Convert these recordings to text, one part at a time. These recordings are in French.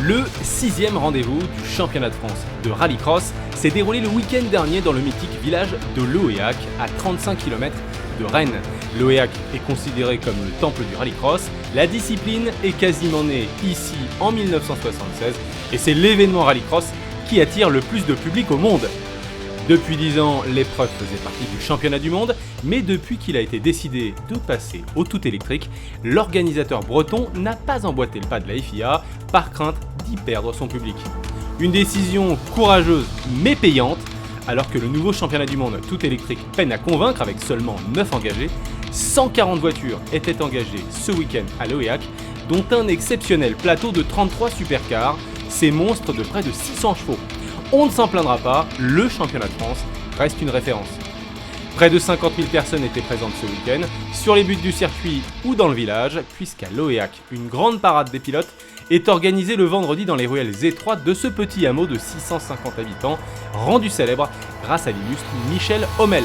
Le 6e rendez-vous du championnat de France de rallycross s'est déroulé le week-end dernier dans le mythique village de Loéac, à 35 km de Rennes. Loéac est considéré comme le temple du rallycross. La discipline est quasiment née ici en 1976 et c'est l'événement rallycross qui attire le plus de public au monde. Depuis 10 ans, l'épreuve faisait partie du championnat du monde, mais depuis qu'il a été décidé de passer au tout électrique, l'organisateur breton n'a pas emboîté le pas de la FIA par crainte d'y perdre son public. Une décision courageuse mais payante, alors que le nouveau championnat du monde tout électrique peine à convaincre avec seulement 9 engagés. 140 voitures étaient engagées ce week-end à Loéac, dont un exceptionnel plateau de 33 supercars, ces monstres de près de 600 chevaux. On ne s'en plaindra pas, le championnat de France reste une référence. Près de 50 000 personnes étaient présentes ce week-end, sur les buts du circuit ou dans le village, puisqu'à Loéac, une grande parade des pilotes est organisée le vendredi dans les ruelles étroites de ce petit hameau de 650 habitants, rendu célèbre grâce à l'illustre Michel Hommel.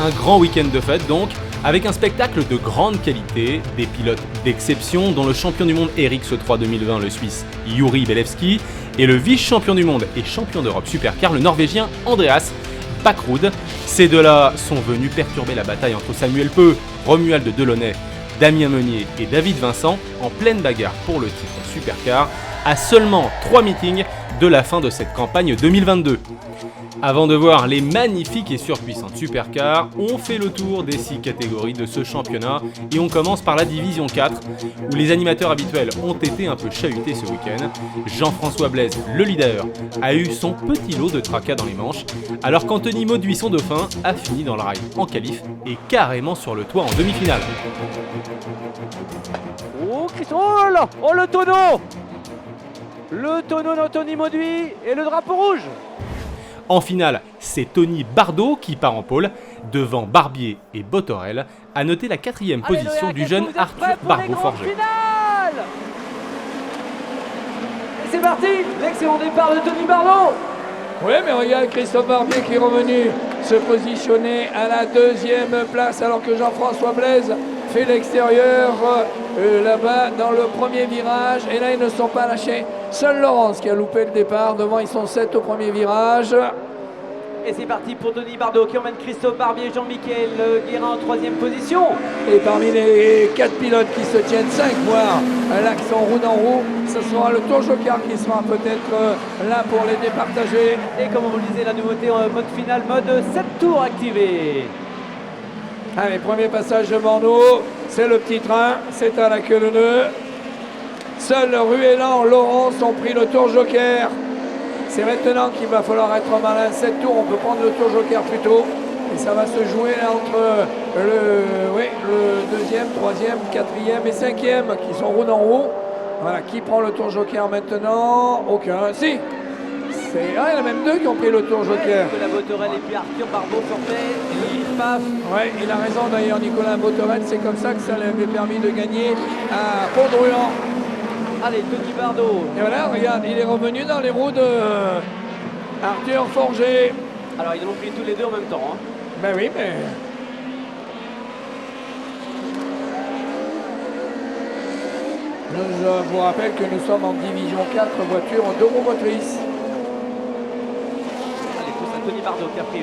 Un grand week-end de fête donc, avec un spectacle de grande qualité, des pilotes d'exception dont le champion du monde RX3 2020, le Suisse Juri Belewski, et le vice-champion du monde et champion d'Europe supercar, le Norvégien Andreas Backrud. Ces deux-là sont venus perturber la bataille entre Samuel Peu, Romuald Delaunay, Damien Meunier et David Vincent en pleine bagarre pour le titre supercar, à seulement 3 meetings de la fin de cette campagne 2022. Avant de voir les magnifiques et surpuissantes supercars, on fait le tour des 6 catégories de ce championnat et on commence par la division 4 où les animateurs habituels ont été un peu chahutés ce week-end. Jean-François Blaise, le leader, a eu son petit lot de tracas dans les manches, alors qu'Anthony Mauduit, dauphin, a fini dans le rail en qualif et carrément sur le toit en demi-finale. Oh Christophe, oh là, oh le tonneau! Le tonneau d'Anthony Mauduit et le drapeau rouge. En finale, c'est Tony Bardot qui part en pôle, devant Barbier et Botorel, à noter la 4e position du jeune Arthur Barbeau-Forget. Et c'est parti, l'excellent départ de Tony Bardot. Oui, mais regarde Christophe Barbier qui est revenu se positionner à la 2e place alors que Jean-François Blaise fait l'extérieur là-bas dans le premier virage. Et là, ils ne sont pas lâchés. Seul Laurence qui a loupé le départ. Devant, ils sont 7 au premier virage. Et c'est parti pour Tony Bardot qui emmène Christophe Barbier et Jean-Michel Guérin en 3e position. Et parmi les 4 pilotes qui se tiennent, 5 voire là qui sont roue dans roue, ce sera le Tour Joker qui sera peut-être là pour les départager. Et comme on vous le disait, la nouveauté en mode final, mode 7 tours activé. Allez, premier passage de Bordeaux, c'est le petit train, c'est à la queue de nœud. Seuls Ruellan, Laurence ont pris le Tour Joker. C'est maintenant qu'il va falloir être malin. 7 tours, on peut prendre le Tour Joker plus tôt. Et ça va se jouer là entre le 2e, 3e, 4e et 5e qui sont roue dans roue. Voilà, qui prend le Tour Joker maintenant? Aucun. Si! Il y en a même 2 qui ont pris le Tour Joker. Nicolas Botorel et puis Arthur Barbeau sortaient. Et paf. Ouais, il a raison d'ailleurs, Nicolas Botorel. C'est comme ça que ça lui avait permis de gagner à Pont-de-Ruan. Allez, Tony Bardot. Et voilà, regarde, il est revenu dans les roues de Arthur Forget. Alors, ils l'ont pris tous les deux en même temps. Hein. Ben oui, mais... Je vous rappelle que nous sommes en division 4 voitures 2 roues motrices. Allez, tout ça, Tony Bardot qui a pris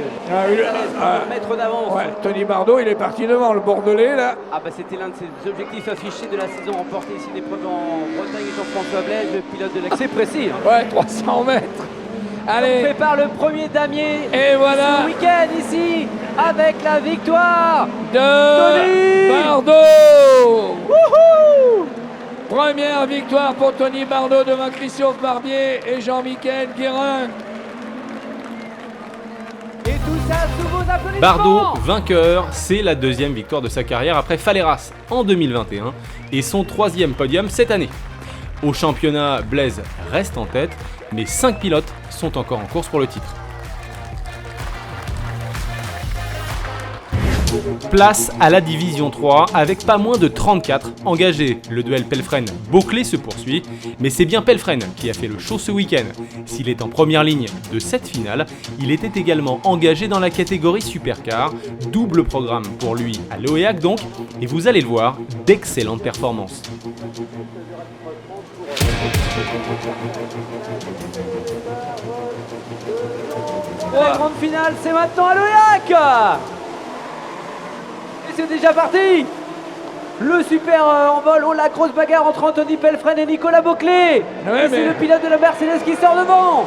mètre d'avance. Ouais, Tony Bardot, il est parti devant, le Bordelais, là. Ah bah c'était l'un de ses objectifs affichés de la saison, remporter ici l'épreuve en Bretagne. Et Jean-François Blaise, le pilote de la... C'est précis. Hein. Ouais, 300 mètres. Allez. On prépare le premier damier. Et voilà. Ce week-end ici, avec la victoire de Tony Bardot. Wouhou! Première victoire pour Tony Bardot devant Christophe Barbier et Jean-Michel Guérin. Et tout ça sous vos applaudissements. Bardot, vainqueur, c'est la 2e victoire de sa carrière après Faleras en 2021 et son 3e podium cette année. Au championnat, Blaise reste en tête, mais 5 pilotes sont encore en course pour le titre. Place à la division 3 avec pas moins de 34 engagés. Le duel Pelfren-Beauclé se poursuit, mais c'est bien Pelfren qui a fait le show ce week-end. S'il est en première ligne de cette finale, il était également engagé dans la catégorie supercar. Double programme pour lui à Loéac donc, et vous allez le voir, d'excellentes performances. La grande finale, c'est maintenant à Loyac. Et c'est déjà parti. Le super envol, oh la grosse bagarre entre Anthony Pelfren et Nicolas Boclet. Ouais, et c'est le pilote de la Mercedes qui sort devant.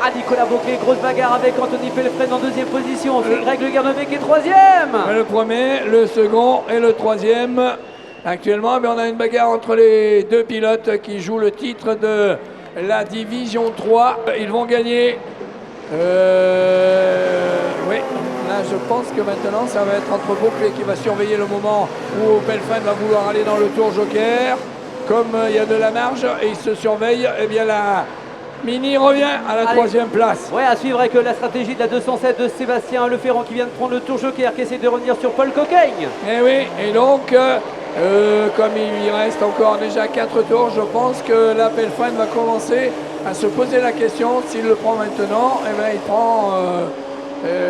Ah, Nicolas Boclet, grosse bagarre avec Anthony Pelfren en deuxième position. C'est Greg Le Guernevec qui est troisième. Le premier, le second et le troisième. Actuellement, on a une bagarre entre les deux pilotes qui jouent le titre de la Division 3. Ils vont gagner. Oui, là je pense que maintenant ça va être entre Boclet qui va surveiller le moment où Pelfren va vouloir aller dans le tour joker. Comme il y a de la marge et il se surveille, eh bien la Mini revient à la troisième place. Ouais, à suivre avec la stratégie de la 207 de Sébastien Leferrand qui vient de prendre le tour joker, qui essaie de revenir sur Paul Coquaigne. Eh oui, et donc comme il lui reste encore déjà 4 tours, je pense que la Pelfren va commencer à se poser la question s'il le prend maintenant. Eh bien, il prend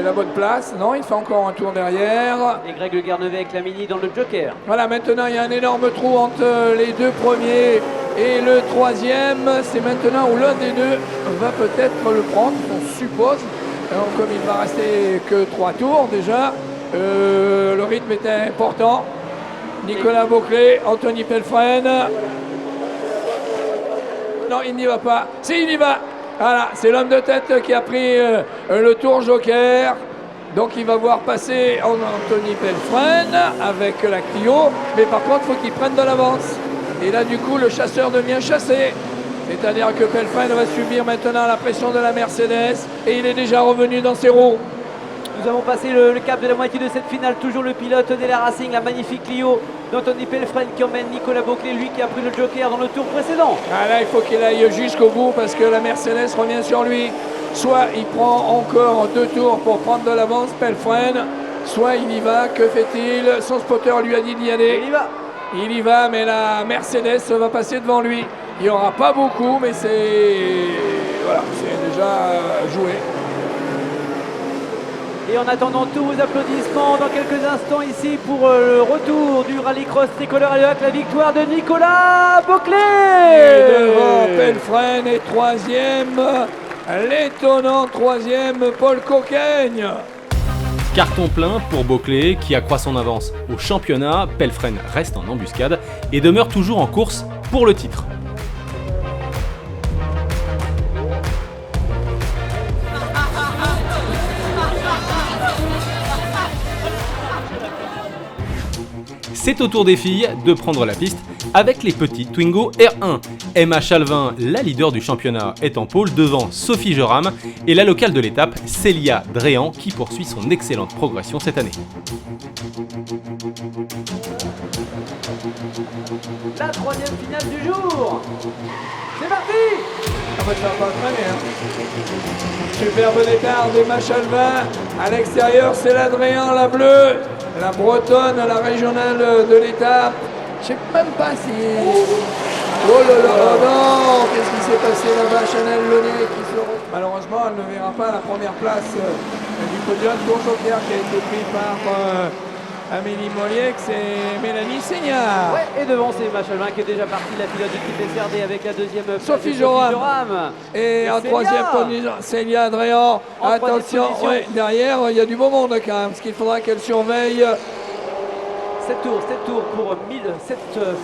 la bonne place. Non, il fait encore un tour derrière. Et Greg Le Guernevec, la Mini dans le joker. Voilà, maintenant il y a un énorme trou entre les deux premiers et le troisième. C'est maintenant où l'un des deux va peut-être le prendre, on suppose. Alors, comme il va rester que 3 tours déjà, le rythme était important. Nicolas Boclet, Anthony Pelfren. Non, il n'y va pas. Si, il y va. Voilà, c'est l'homme de tête qui a pris le tour joker. Donc il va voir passer Anthony Pelfren avec la Clio. Mais par contre, il faut qu'il prenne de l'avance. Et là, du coup, le chasseur devient chassé. C'est-à-dire que Pelfren va subir maintenant la pression de la Mercedes. Et il est déjà revenu dans ses roues. Nous avons passé le cap de la moitié de cette finale. Toujours le pilote d'Ela Racing, la magnifique Clio d'Anthony Pelfren qui emmène Nicolas Boclet, lui qui a pris le joker dans le tour précédent. Ah là, il faut qu'il aille jusqu'au bout parce que la Mercedes revient sur lui. Soit il prend encore 2 tours pour prendre de l'avance, Pelfren, soit il y va. Que fait-il? Son spotter lui a dit d'y aller. Il y va. Il y va, mais la Mercedes va passer devant lui. Il n'y aura pas beaucoup, mais voilà, c'est déjà joué. Et en attendant tous vos applaudissements dans quelques instants ici pour le retour du rallycross tricolore à Loyac, la victoire de Nicolas Boclet. Et devant Pelfren et troisième, l'étonnant troisième Paul Coquaigne. Carton plein pour Boclet qui accroît son avance au championnat. Pelfren reste en embuscade et demeure toujours en course pour le titre. C'est au tour des filles de prendre la piste avec les petits Twingo R1. Emma Chalvin, la leader du championnat, est en pôle devant Sophie Joram et la locale de l'étape, Célia Dréan, qui poursuit son excellente progression cette année. La troisième finale du jour. C'est parti. Ah bah ça va pas traîner, hein. Superbe départ d'Emma Chalvin. À l'extérieur, c'est la Dréan, la bleue. La bretonne, la régionale de l'étape. Je sais même pas si... Oh là là, oh non. Qu'est-ce qui s'est passé là-bas? Chanel Launay qui se... Malheureusement, elle ne verra pas la première place du podium. Tour joker qui a été pris par Amélie Moliex et Mélanie Seignard. Ouais, et devant c'est Emma Chalvin qui est déjà partie, la pilote de l'équipe SRD avec la deuxième place Sophie de Joram. Et en troisième position, Célia Dréan. Attention, ouais, derrière, il y a du beau monde quand même, parce qu'il faudra qu'elle surveille. 7 tours pour 7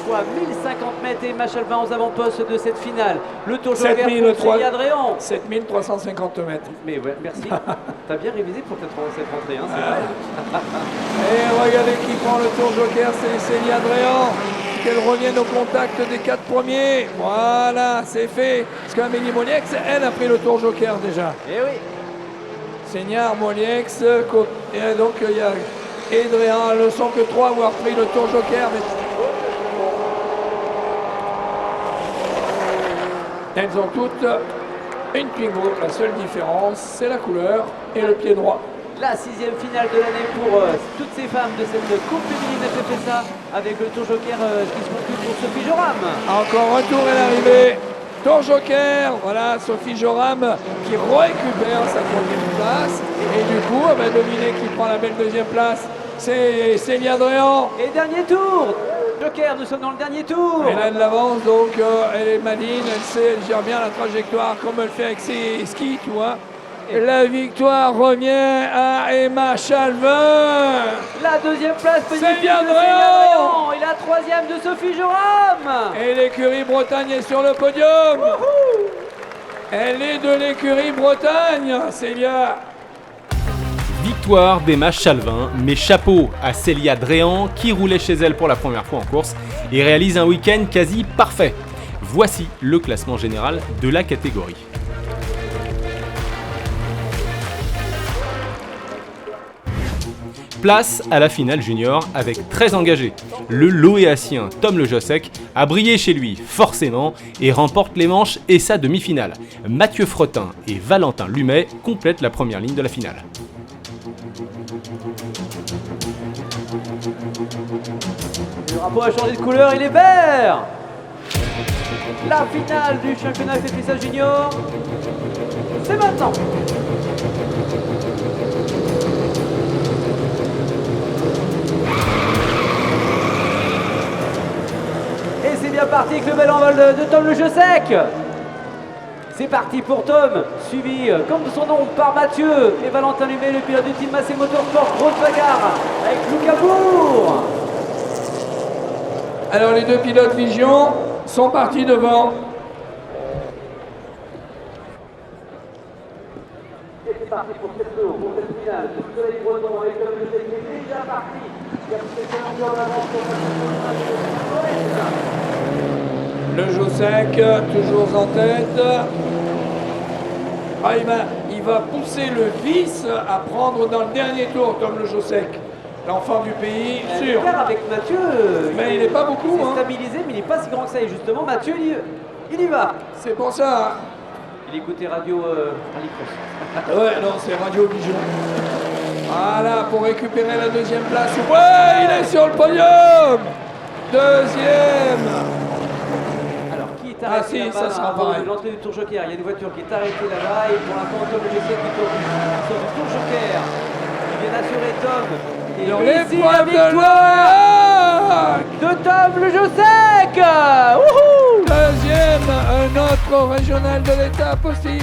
fois 1050 mètres et Emma Chalvin aux avant-postes de cette finale. Le tour joker pour Célia Dréan. 7350 mètres. Mais ouais, merci. T'as bien révisé pour cette rentrée, hein, c'est vrai. Et regardez qui prend le tour joker, c'est Célia Dréan. Qu'elle revienne au contact des 4 premiers. Voilà, c'est fait. Parce qu'Amélie Moliex, elle a pris le tour joker déjà. Eh oui. Seigneur Moliex, et donc il y a Dréan, elles ne sont que 3 à avoir pris le tour joker. Mais... elles ont toutes une Twingo. La seule différence, c'est la couleur et le pied droit. La 6e finale de l'année pour toutes ces femmes de cette coupe féminine FFSA avec le tour joker qui se conclut pour Sophie Joram. Encore un tour et l'arrivée. Tour joker, voilà Sophie Joram qui récupère sa première place. Et du coup, devinez qui prend la belle deuxième place. C'est Célia Dréan. Et dernier tour Joker, nous sommes dans le dernier tour. Elle a de l'avance, donc elle est maligne, elle sait, elle gère bien la trajectoire comme elle fait avec ses skis, tu vois. Et la victoire revient à Emma Chalvin. La deuxième place Célia bénéficie de Dréan. Célia Dréan. Et la troisième de Sophie Joram. Et l'écurie Bretagne est sur le podium. Elle est de l'écurie Bretagne, Célia. Victoire d'Emma Chalvin, mais chapeau à Célia Dréan qui roulait chez elle pour la première fois en course et réalise un week-end quasi parfait. Voici le classement général de la catégorie. Place à la finale junior avec très engagé. Le Loéacien Tom Le Jossec a brillé chez lui forcément et remporte les manches et sa demi-finale. Mathieu Fretin et Valentin Lumet complètent la première ligne de la finale. Le drapeau a changé de couleur, il est vert. La finale du championnat FFSA Junior, c'est maintenant. Et c'est bien parti avec le bel envol de Tom Le Jossec. C'est parti pour Tom, suivi comme son nom par Mathieu et Valentin Lumet, le pilote du team Massé Motorsport. Grosse bagarre avec Lucas Bourg. Alors les deux pilotes Vision sont partis devant. Et c'est parti pour cette tour, pour cette finale. Le soleil breton avec Tom Le Jossec qui est déjà parti. Il y a peut-être un peu en avance pour Le Jossec, toujours en tête. Ah, il va pousser le vice à prendre dans le dernier tour, Tom Le Jossec. L'enfant du pays, sûr. Avec Mathieu, Mais il n'est pas beaucoup. il est Hein. stabilisé, mais il n'est pas si grand que ça. Et justement, Mathieu, il y va. C'est pour ça. Il écoutait Radio Rallycross. Ouais, non, c'est Radio Vision. Voilà, pour récupérer la deuxième place. Ouais, il est sur le podium. Deuxième. Alors, qui est Ah, arrêté si, là-bas, ça sera avant pareil. l'entrée du Tour Joker? Il y a une voiture qui est arrêtée là-bas. Et pour l'instant, Tom Le Jossec qui tourne sur le Tour Joker. Il vient d'assurer Tom. Et Dans ici, la l'épreuve de victoire l'Oréal. de Tom Le Jossec. Wouhou! Deuxième, un autre régional de l'étape aussi.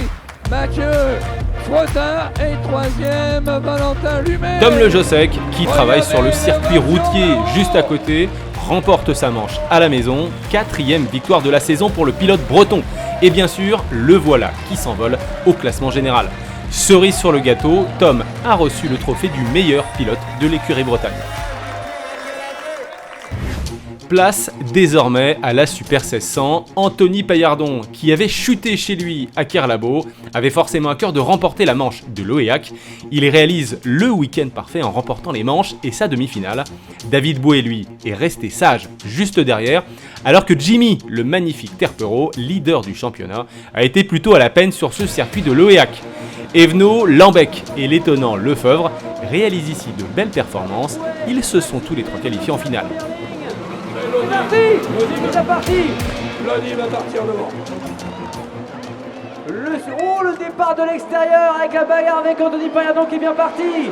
Mathieu Fretin. Et troisième, Valentin Lumet. Tom Le Jossec, qui travaille sur le circuit routier juste à côté, remporte sa manche à la maison. 4e victoire de la saison pour le pilote breton. Et bien sûr, le voilà qui s'envole au classement général. Cerise sur le gâteau, Tom a reçu le trophée du meilleur pilote de l'écurie Bretagne. Place désormais à la Super 1600. Anthony Paillardon, qui avait chuté chez lui à Kerlabo, avait forcément à cœur de remporter la manche de l'Oéac. Il réalise le week-end parfait en remportant les manches et sa demi-finale. David Bouet, lui, est resté sage juste derrière, alors que Jimmy, le magnifique Terpero, leader du championnat, a été plutôt à la peine sur ce circuit de l'Oéac. Evenot, Lambec et l'étonnant Lefebvre réalisent ici de belles performances. Ils se sont tous les trois qualifiés en finale. C'est parti! C'est parti! Lodi va partir devant. Le départ de l'extérieur avec la bagarre avec Anthony Paillardon qui est bien parti!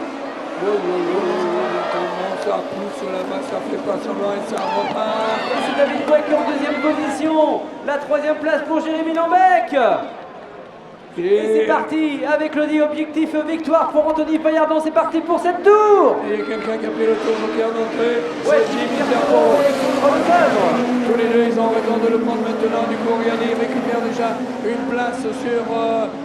Comment ça pousse là-bas, ça fait pas semblant et ça repart. Et c'est David Bouet qui est en deuxième position. La troisième place pour Jérémy Lambec. Et c'est parti avec le dit objectif victoire pour Anthony Paillardon. C'est parti pour cette tour. Il y a quelqu'un qui a pris le tour joker d'entrée. Ouais, C'est Jimmy Pierre Terpero. Lefebvre. Tous les deux, ils ont raison de le prendre maintenant. Du coup, regardez, ils récupèrent déjà une place sur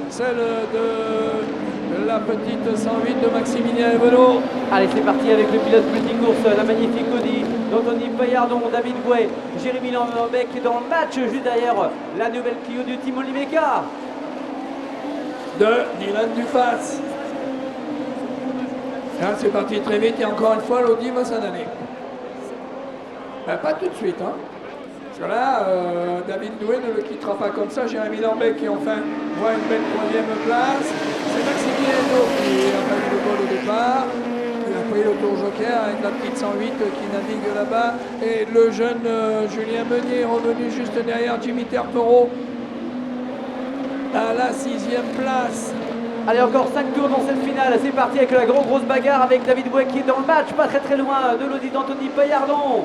celle de la petite 108 de Maximilien Evenot. Allez, c'est parti avec le pilote multicourse, la magnifique Audi d'Anthony Paillardon, David Bouet, Jérémy Lambec dans le match juste derrière la nouvelle Clio du team Olimeca. De Dylan Dufas. Là, c'est parti très vite et encore une fois, l'Audi va s'en aller. Pas tout de suite, hein. Parce que là, David Doué ne le quittera pas comme ça. Jérémy Lambec qui enfin voit une belle troisième place. C'est Maximilien Evenot qui a pas eu le bol au départ. Il a pris le tour joker avec la petite 108 qui navigue là-bas. Et le jeune Julien Meunier est revenu juste derrière Jimmy Terpero à la 6e place. Allez, encore 5 tours dans cette finale. C'est parti avec la grosse bagarre avec David Bouet qui est dans le match, pas très loin de l'Audi d'Anthony Paillardon.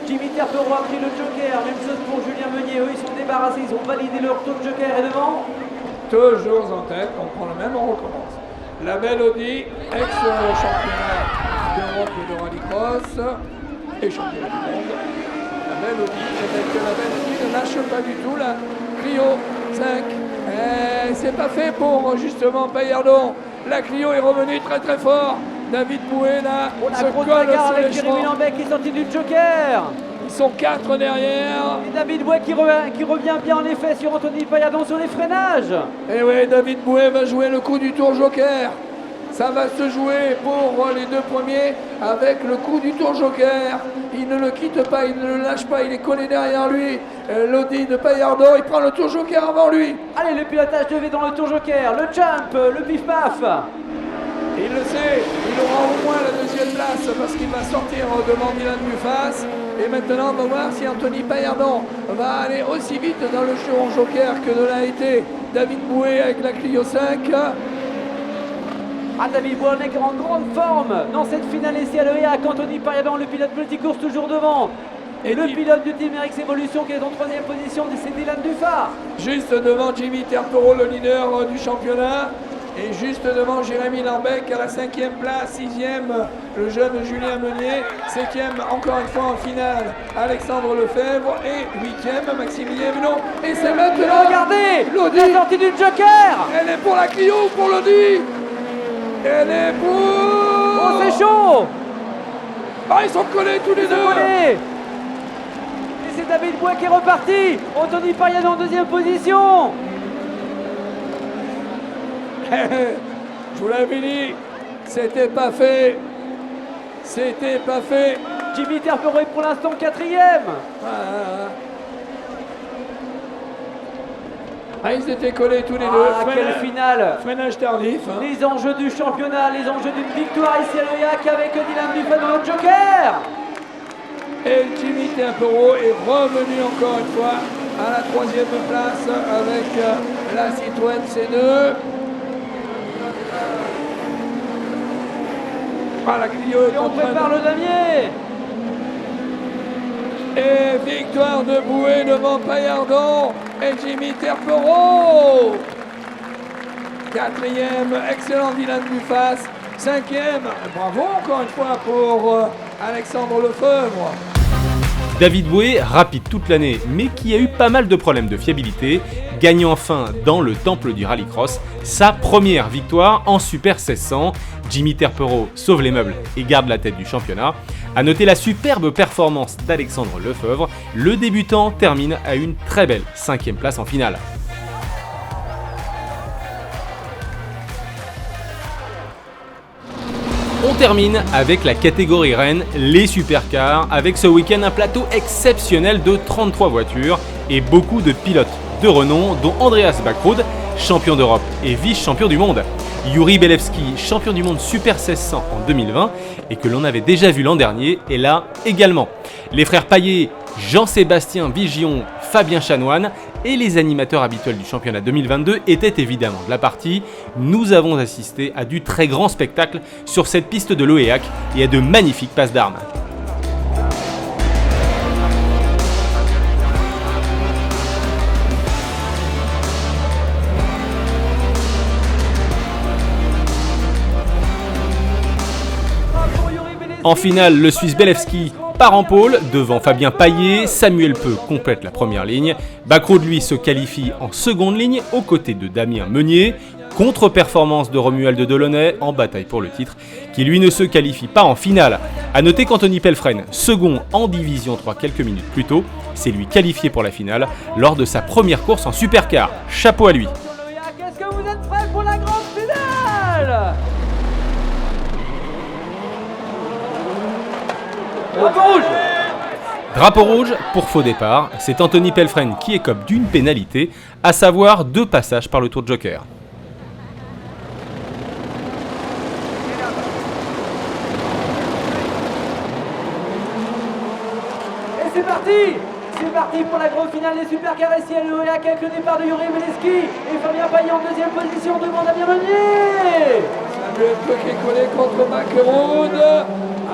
Jimmy Terpero a pris le joker, même chose pour Julien Meunier, eux ils sont débarrassés, ils ont validé leur tour de joker et devant. Toujours en tête, on prend le même, on recommence. La Mélodie, ex-championnat d'Europe de rallycross et championnat du monde. La Mélodie, avec la Mélodie ne lâche pas du tout la Clio 5. C'est pas fait pour justement Paillardon. La Clio est revenue très très fort. David Bouet là On a se grosse colle bagarre sur avec les Jérémy chevaux. Lambec qui est sorti du joker. Ils sont 4 derrière. Et David Bouet qui revient bien en effet sur Anthony Paillardon sur les freinages. Et oui, David Bouet va jouer le coup du tour joker. Ça va se jouer pour les deux premiers avec le coup du tour joker. Il ne le quitte pas, il ne le lâche pas, il est collé derrière lui. Lodi de Paillardon, il prend le tour joker avant lui. Allez, le pilotage de V dans le tour joker, le jump, le pif-paf. Il le sait, il aura au moins la deuxième place parce qu'il va sortir devant Dylan Dufas. Et maintenant, on va voir si Anthony Paillardon va aller aussi vite dans le tour joker que ne l'a été David Bouet avec la Clio 5. Ah, David Bouet est en grande forme dans cette finale ici à l'EAC. Anthony Paillardon, le pilote multicourse, toujours devant. Et le pilote du Team RX Evolution qui est en troisième position, c'est Dylan Dufar. Juste devant Jimmy Terpero, le leader du championnat. Et juste devant Jérémy Lambec à la 5e place, 6e le jeune Julien Meunier, 7e encore une fois en finale Alexandre Lefebvre et 8e Maximilien Mulot. Et c'est maintenant, Regardez, Lodi. la sortie du joker. Elle est pour la Clio ou pour Lodi? Elle est pour... Oh, c'est chaud. Ah, ils sont collés tous les deux. Collé. Et c'est David Bouet qui est reparti. Anthony Paillardon en deuxième position. Je vous l'avais dit, c'était pas fait. C'était pas fait. Jimmy Terpero est pour l'instant quatrième. Ah, ils étaient collés tous les deux. Ah, quelle finale. Freinage tardif. Hein. Les enjeux du championnat, les enjeux d'une victoire ici à l'EAC avec Dylan Dufar dans le joker. Et Jimmy Terpero est revenu encore une fois à la 3e place avec la Citroën C2. Ah, la Clio est Et on en train prépare de... le damier. Et victoire de Bouet devant Paillardon et Jimmy Terpero. 4e, excellent Dylan Dufas. 5e, bravo encore une fois pour Alexandre Lefebvre. David Bouet, rapide toute l'année, mais qui a eu pas mal de problèmes de fiabilité, gagne enfin dans le temple du rallycross sa première victoire en Super 1600. Jimmy Terpero sauve les meubles et garde la tête du championnat. A noter la superbe performance d'Alexandre Lefebvre, le débutant termine à une très belle 5e place en finale. On termine avec la catégorie reine, les supercars, avec ce week-end un plateau exceptionnel de 33 voitures et beaucoup de pilotes de renom, dont Andreas Backrud, champion d'Europe et vice-champion du monde. Yuri Belevski, champion du monde Super 1600 en 2020 et que l'on avait déjà vu l'an dernier, est là également. Les frères Paillet, Jean-Sébastien Vigion, Fabien Chanoine et les animateurs habituels du championnat 2022 étaient évidemment de la partie. Nous avons assisté à du très grand spectacle sur cette piste de l'OEAC et à de magnifiques passes d'armes. En finale, le Suisse Belevski part en pôle devant Fabien Paillet, Samuel Peu complète la première ligne, Backrud lui se qualifie en seconde ligne aux côtés de Damien Meunier, contre-performance de Romuald Delaunay en bataille pour le titre, qui lui ne se qualifie pas en finale. A noter qu'Anthony Pelfren, second en division 3 quelques minutes plus tôt, s'est lui qualifié pour la finale lors de sa première course en supercar. Chapeau à lui. Est-ce que vous êtes prêts pour la grande finale? Drapeau rouge. Drapeau rouge pour faux départ, c'est Anthony Pelfren qui écope d'une pénalité, à savoir 2 passages par le tour de joker. Et c'est parti. C'est parti pour la grande finale des supercars ici à l'EAC avec le départ de Yuri Belevski et Fabien Paillet en deuxième position devant Damien Meunier. Samuel Peu qui est collé contre Backrud.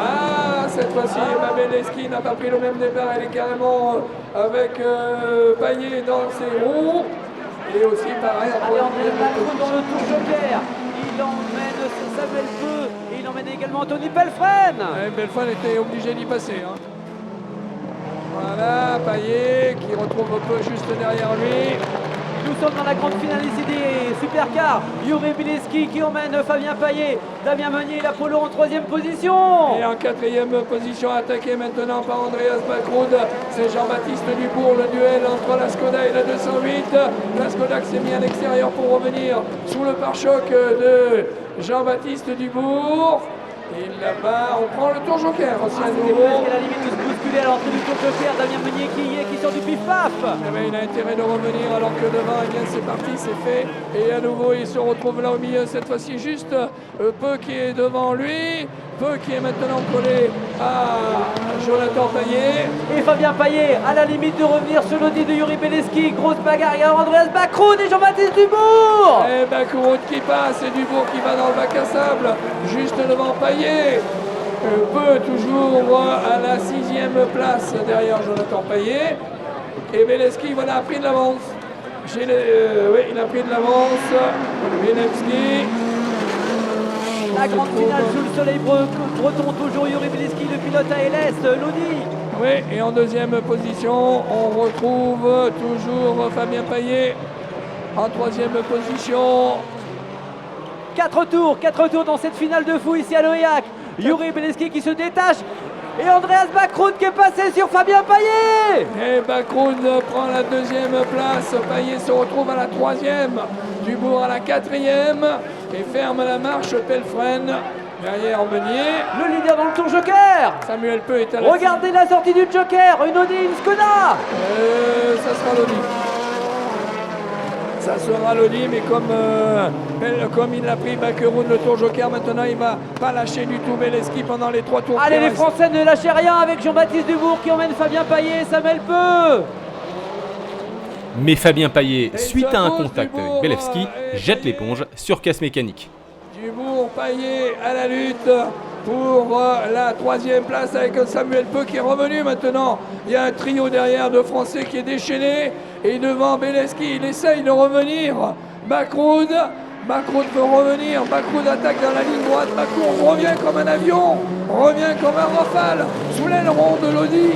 Ah, cette fois-ci, Beleski n'a pas pris le même départ, elle est carrément avec Payet dans ses roues. Et aussi pareil, Allez, Andreas Backrud dans le tour joker. Il emmène Samuel Peu et il emmène également Anthony Pelfren. Pelfren était obligé d'y passer. Hein. Voilà, Payet qui retrouve Peu juste derrière lui. Nous sommes dans la grande finale ici des supercars. Yuri Beleski qui emmène Fabien Payet. Damien Meunier, l'Apollo en 3e position. Et en 4e position, attaqué maintenant par Andreas Backrud. C'est Jean-Baptiste Dubourg, le duel entre la Skoda et la 208. La Skoda qui s'est mis à l'extérieur pour revenir sous le pare-choc de Jean-Baptiste Dubourg. Et là-bas, on prend le tour joker aussi à C'était nouveau. presque à la limite de se bousculer à l'entrée du tour joker. Damien Meunier qui sort du pif-paf. Eh bien, il a intérêt de revenir alors que devant, eh bien, c'est parti, c'est fait. Et à nouveau, il se retrouve là au milieu, cette fois-ci juste Peu qui est devant lui. Peu qui est maintenant collé à Jonathan Payet. Et Fabien Payet à la limite de revenir sur l'audi de Yuri Beleski. Grosse bagarre, il y a Andreas Backrud et Jean-Baptiste Dubourg. Et Backrud qui passe et Dubourg qui va dans le bac à sable, juste devant Payet. Peu toujours à la 6e place derrière Jonathan Payet. Et Beleski, voilà, a pris de l'avance. Oui, il a pris de l'avance. Beleski. La grande finale sous le soleil breton, toujours Yuri Beleski, le pilote ALS, l'Audi. Oui, et en 2e position, on retrouve toujours Fabien Payet. En 3e position. 4 tours dans cette finale de fou ici à l'Oyac. Yuri Beleski qui se détache. Et Andreas Backrud qui est passé sur Fabien Payet. Et Backrud prend la 2e place. Payet se retrouve à la 3e. Dubourg à la 4e. Et ferme la marche Pelfren. Derrière Meunier. Le leader dans le tour joker. Samuel Peu est à la... Regardez la sortie du joker. Une Audi, une Skoda. Ça sera l'Audi. Ça sera l'Audi, mais comme il a pris Backrud le tour joker, maintenant il ne va pas lâcher du tout Beleski pendant les 3 tours. Allez, les Français ne lâchez rien avec Jean-Baptiste Dubourg qui emmène Fabien Payet et Samuel Peu. Mais Fabien Payet, Et suite à un contact Dubourg, avec Beleski, jette l'éponge sur casse mécanique. Dubourg, Payet à la lutte pour la 3e place avec Samuel Peu qui est revenu maintenant. Il y a un trio derrière de Français qui est déchaîné. Et devant Beleski, il essaye de revenir. Backrud peut revenir. Backrud attaque dans la ligne droite. Backrud revient comme un avion. Revient comme un rafale sous l'aileron de l'Audi.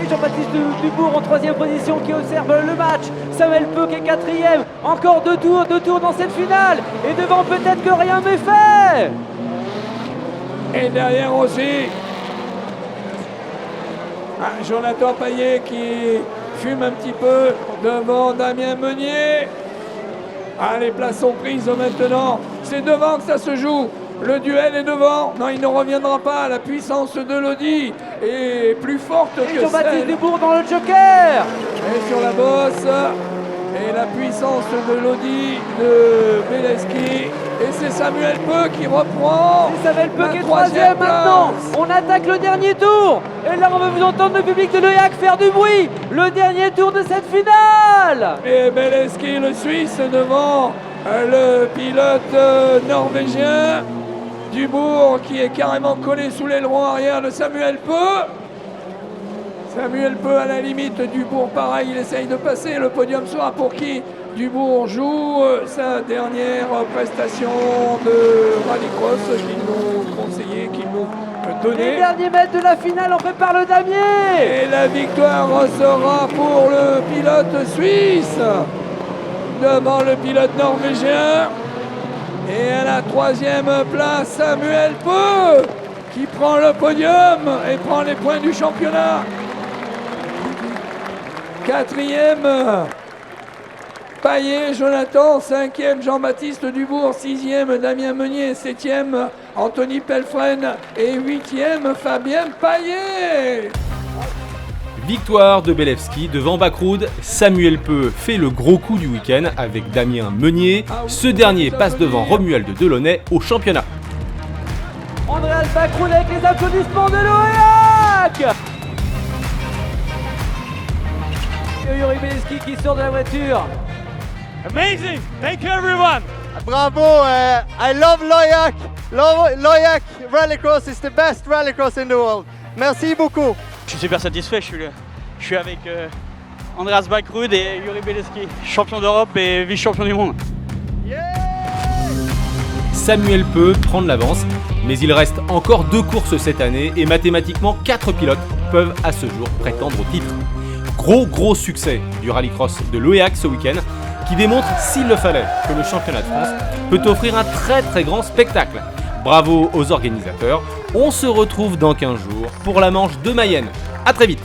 Et Jean-Baptiste Dubourg en 3e position qui observe le match. Samuel Peu qui est 4e. Encore 2 tours dans cette finale. Et devant peut-être que rien n'est fait. Et derrière aussi, Jonathan Payet qui fume un petit peu devant Damien Meunier. Les places sont prises maintenant. C'est devant que ça se joue. Le duel est devant. Non, il ne reviendra pas. La puissance de l'Audi est plus forte Et que Jean-Baptiste celle. Dubourg dans le joker. Et sur la bosse. Et la puissance de l'Audi de Beleski. Et c'est Samuel Peu qui reprend. Et Samuel Peu la qui est 3e 3e maintenant. place. On attaque le dernier tour. Et là, on va vous entendre le public de l'Oyac faire du bruit. Le dernier tour de cette finale. Et Beleski, le Suisse, devant le pilote norvégien. Dubourg qui est carrément collé sous l'aileron arrière de Samuel Peu. Samuel Peu à la limite, Dubourg pareil, il essaye de passer. Le podium sera pour qui? Dubourg joue sa dernière prestation de rallycross qu'ils nous conseillé, qu'ils nous Les donné. derniers mètres de la finale, on prépare le damier. Et la victoire sera pour le pilote suisse devant le pilote norvégien. Et à la 3e place, Samuel Peu qui prend le podium et prend les points du championnat. 4e, Payet, Jonathan. 5e, Jean-Baptiste Dubourg. 6e, Damien Meunier. 7e, Anthony Pelfren. Et 8e, Fabien Payet. Victoire de Beleski devant Backrud. Samuel Peu fait le gros coup du week-end avec Damien Meunier. Ce dernier passe devant Romuald Delaunay au championnat. Andreas Backrud avec les applaudissements de l'Oyac. Yuri Beleski qui sort de la voiture. Amazing! Thank you, everyone! Bravo! I love Loyac. Loyac Rallycross is the best rallycross in the world. Merci beaucoup. Je suis super satisfait, je suis avec Andreas Bakrud et Yuri Beleski, champion d'Europe et vice-champion du monde. Samuel peut prendre l'avance, mais il reste encore 2 courses cette année et mathématiquement 4 pilotes peuvent à ce jour prétendre au titre. Gros succès du rallycross de l'Oeac ce week-end qui démontre, s'il le fallait, que le championnat de France peut offrir un très grand spectacle. Bravo aux organisateurs, on se retrouve dans 15 jours pour la manche de Mayenne. A très vite.